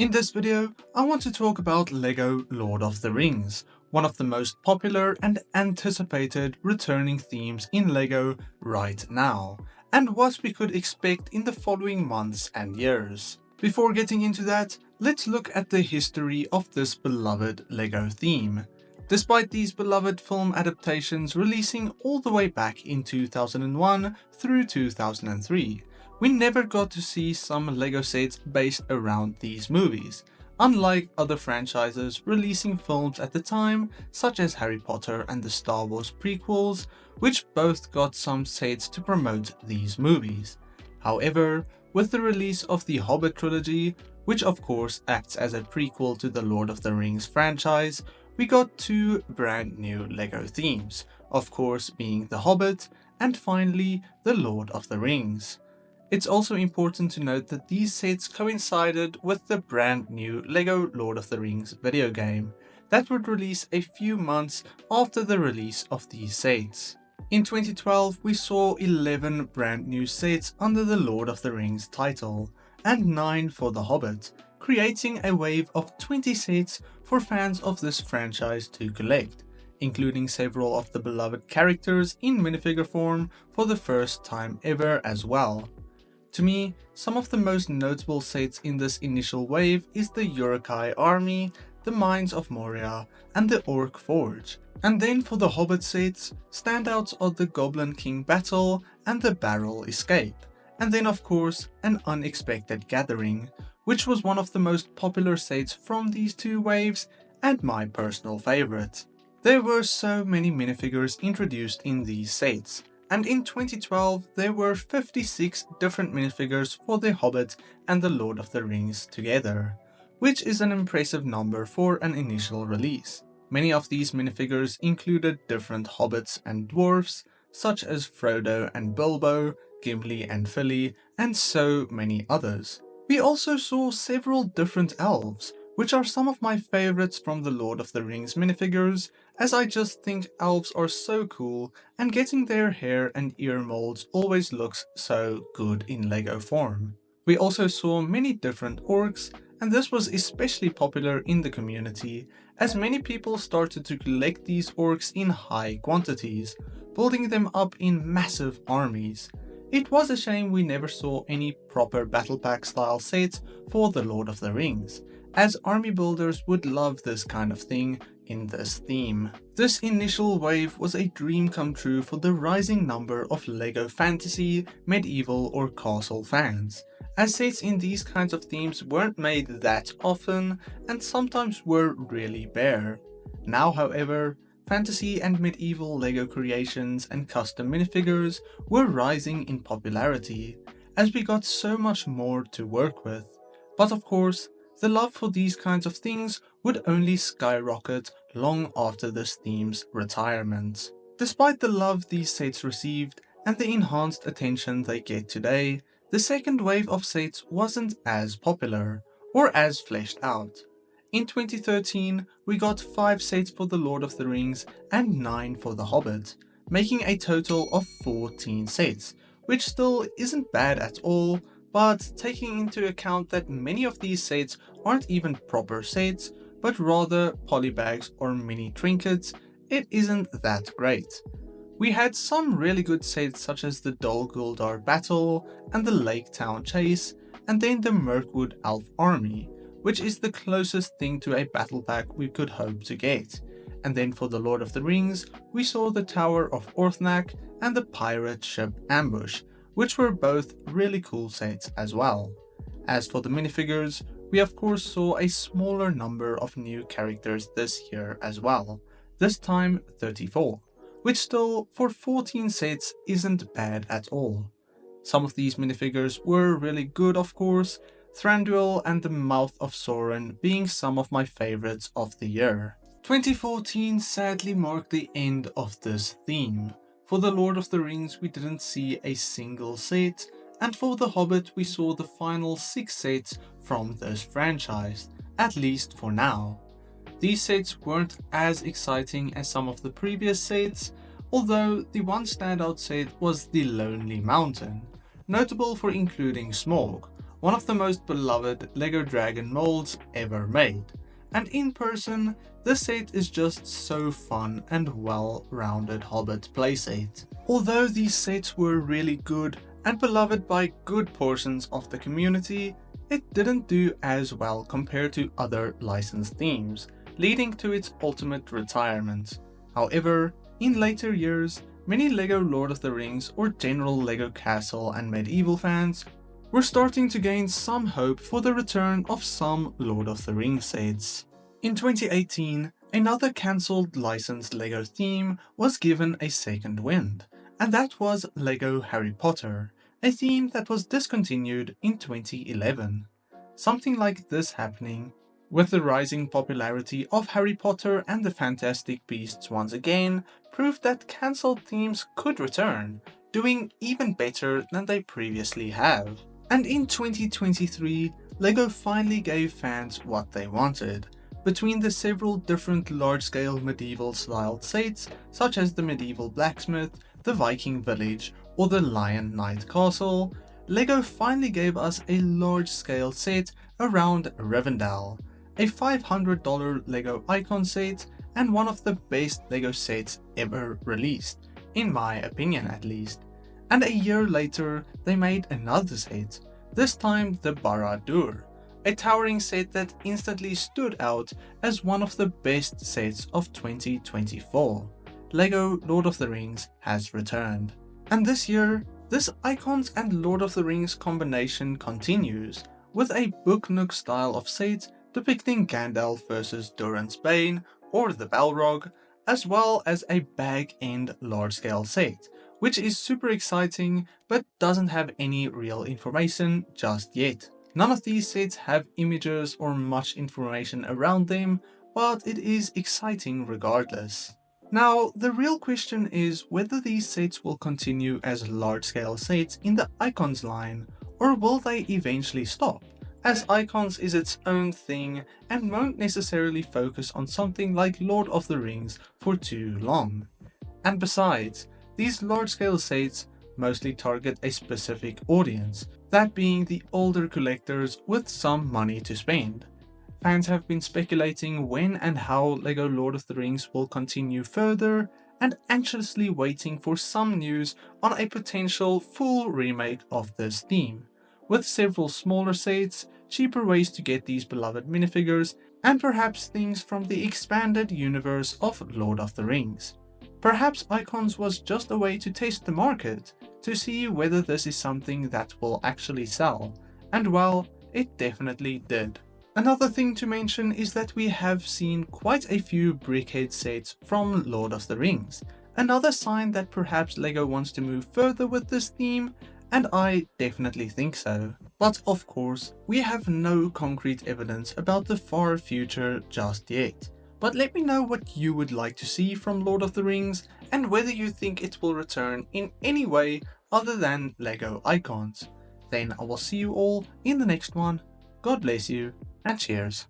In this video, I want to talk about LEGO Lord of the Rings, one of the most popular and anticipated returning themes in LEGO right now, and what we could expect in the following months and years. Before getting into that, let's look at the history of this beloved LEGO theme. Despite these beloved film adaptations releasing all the way back in 2001 through 2003, we never got to see some LEGO sets based around these movies, unlike other franchises releasing films at the time, such as Harry Potter and the Star Wars prequels, which both got some sets to promote these movies. However, with the release of the Hobbit trilogy, which of course acts as a prequel to the Lord of the Rings franchise, we got two brand new LEGO themes, of course being The Hobbit and finally The Lord of the Rings. It's also important to note that these sets coincided with the brand new LEGO Lord of the Rings video game that would release a few months after the release of these sets. In 2012, we saw 11 brand new sets under the Lord of the Rings title, and 9 for The Hobbit, creating a wave of 20 sets for fans of this franchise to collect, including several of the beloved characters in minifigure form for the first time ever as well. To me, some of the most notable sets in this initial wave is the Uruk-hai army, the Mines of Moria, and the Orc Forge. And then for the Hobbit sets, standouts are the Goblin King battle and the Barrel Escape. And then of course, an Unexpected Gathering, which was one of the most popular sets from these two waves and my personal favorite. There were so many minifigures introduced in these sets, and in 2012 there were 56 different minifigures for The Hobbit and the Lord of the Rings together, which is an impressive number for an initial release. Many of these minifigures included different hobbits and dwarfs, such as Frodo and Bilbo, Gimli and Philly, and so many others. We also saw several different elves, which are some of my favorites from the Lord of the Rings minifigures, as I just think elves are so cool and getting their hair and ear molds always looks so good in LEGO form. We also saw many different orcs, and this was especially popular in the community as many people started to collect these orcs in high quantities, building them up in massive armies. It was a shame we never saw any proper battle pack style sets for the Lord of the Rings, as army builders would love this kind of thing in this theme. This initial wave was a dream come true for the rising number of LEGO fantasy, medieval or castle fans, as sets in these kinds of themes weren't made that often and sometimes were really bare. Now however, fantasy and medieval LEGO creations and custom minifigures were rising in popularity, as we got so much more to work with. But of course, the love for these kinds of things would only skyrocket long after this theme's retirement. Despite the love these sets received and the enhanced attention they get today, the second wave of sets wasn't as popular or as fleshed out. In 2013, we got 5 sets for the Lord of the Rings and 9 for the Hobbit, making a total of 14 sets, which still isn't bad at all, but taking into account that many of these sets aren't even proper sets, but rather polybags or mini trinkets, it isn't that great. We had some really good sets such as the Dol Guldur battle and the Lake Town chase, and then the Mirkwood elf army, which is the closest thing to a battle pack we could hope to get. And then for the Lord of the Rings, we saw the Tower of Orthanc and the Pirate Ship Ambush, which were both really cool sets as well. As for the minifigures, we of course saw a smaller number of new characters this year as well, this time 34, which still for 14 sets isn't bad at all. Some of these minifigures were really good of course, Thranduil and the Mouth of Sauron being some of my favorites of the year. 2014 sadly marked the end of this theme. For the Lord of the Rings we didn't see a single set, and for the Hobbit we saw the final 6 sets from this franchise, at least for now. These sets weren't as exciting as some of the previous sets, although the one standout set was the Lonely Mountain, notable for including Smaug, one of the most beloved LEGO Dragon molds ever made. And in person, this set is just so fun and well-rounded Hobbit playset. Although these sets were really good and beloved by good portions of the community, it didn't do as well compared to other licensed themes, leading to its ultimate retirement. However, in later years, many LEGO Lord of the Rings or general LEGO Castle and Medieval fans were starting to gain some hope for the return of some Lord of the Rings sets. In 2018, another cancelled licensed LEGO theme was given a second wind, and that was LEGO Harry Potter, a theme that was discontinued in 2011. Something like this happening, with the rising popularity of Harry Potter and the Fantastic Beasts once again, proved that cancelled themes could return, doing even better than they previously have. And in 2023, LEGO finally gave fans what they wanted. Between the several different large-scale medieval-styled sets, such as the Medieval Blacksmith, the Viking Village, or the Lion Knight Castle, LEGO finally gave us a large-scale set around Rivendell, a $500 LEGO Icon set, and one of the best LEGO sets ever released, in my opinion at least. And a year later, they made another set, this time the Barad-dûr, a towering set that instantly stood out as one of the best sets of 2024. LEGO Lord of the Rings has returned. And this year, this Icons and Lord of the Rings combination continues, with a Book Nook style of set depicting Gandalf vs Durin's Bane or the Balrog, as well as a bag-end large-scale set, which is super exciting but doesn't have any real information just yet. None of these sets have images or much information around them, but it is exciting regardless. Now, the real question is whether these sets will continue as large-scale sets in the Icons line, or will they eventually stop, as Icons is its own thing and won't necessarily focus on something like Lord of the Rings for too long. And besides, these large-scale sets mostly target a specific audience, that being the older collectors with some money to spend. Fans have been speculating when and how LEGO Lord of the Rings will continue further, and anxiously waiting for some news on a potential full remake of this theme, with several smaller sets, cheaper ways to get these beloved minifigures, and perhaps things from the expanded universe of Lord of the Rings. Perhaps Icons was just a way to test the market, to see whether this is something that will actually sell, and well, it definitely did. Another thing to mention is that we have seen quite a few brickhead sets from Lord of the Rings, another sign that perhaps LEGO wants to move further with this theme, and I definitely think so. But of course, we have no concrete evidence about the far future just yet. But let me know what you would like to see from Lord of the Rings, and whether you think it will return in any way other than LEGO Icons. Then I will see you all in the next one. God bless you, and cheers.